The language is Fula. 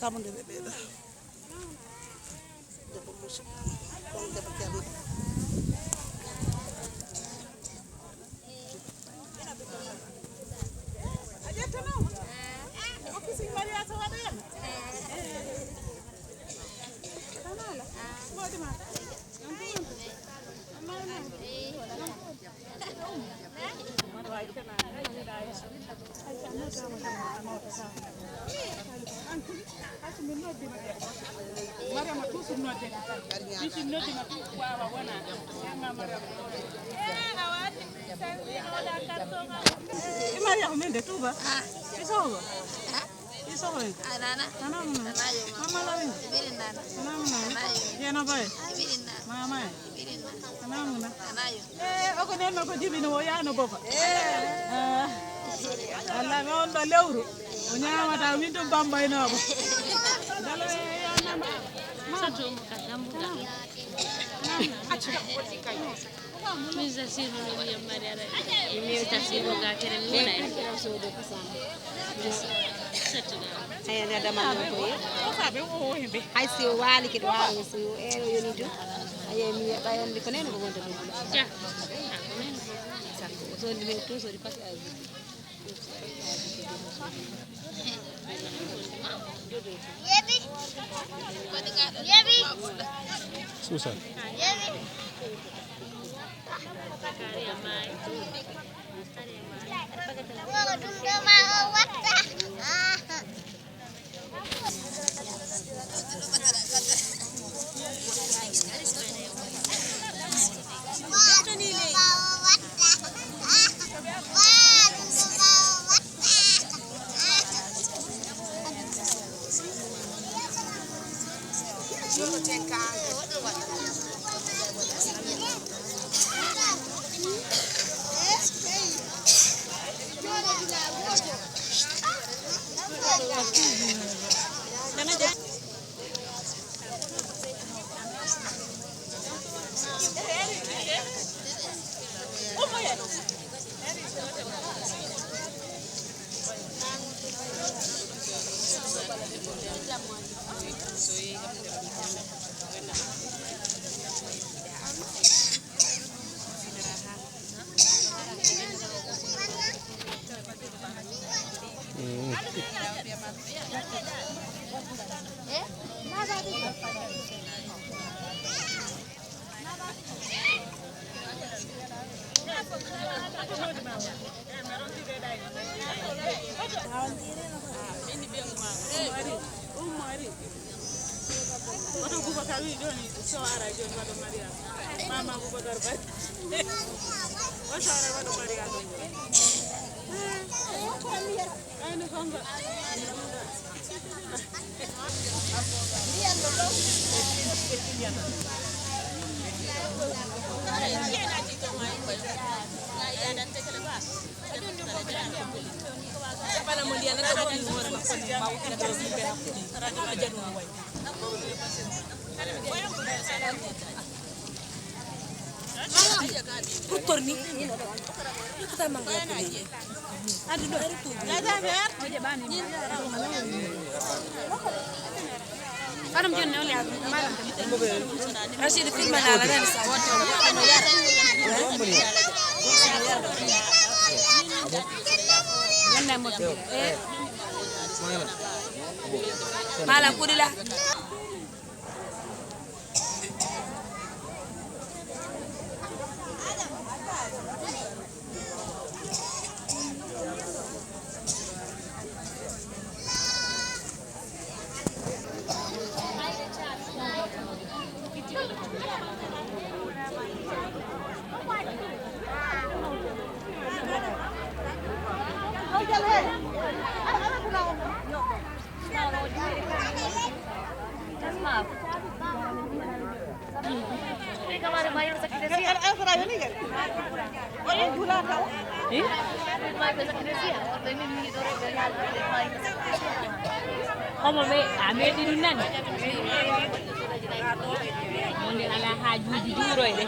Kamu de bebe da. Debbo musu. Kon debbo jam. Allah ma on do lewru o nyaamata min dum bambaynogo dalo yanama sato mo kadambuda min zasiru no mi mariara mi zasiru ga kere mi wona e so do kasama sato ayana dama ko yi o sabe o himbe hay si wali ke do wali si o ero yonido ayemi bayandi ko neno ko wonta do ja so ndi to so di passe ay Yebi. Yebi. Susan. Yebi. Torni kata mangga ini aduh do ari tuh ada ver oje bani kanam jonne oli malam rashid film ala ala dan sa yanda mo malam kudila Como ve, a mí tiene un nano. Donde a la haju di duro ini.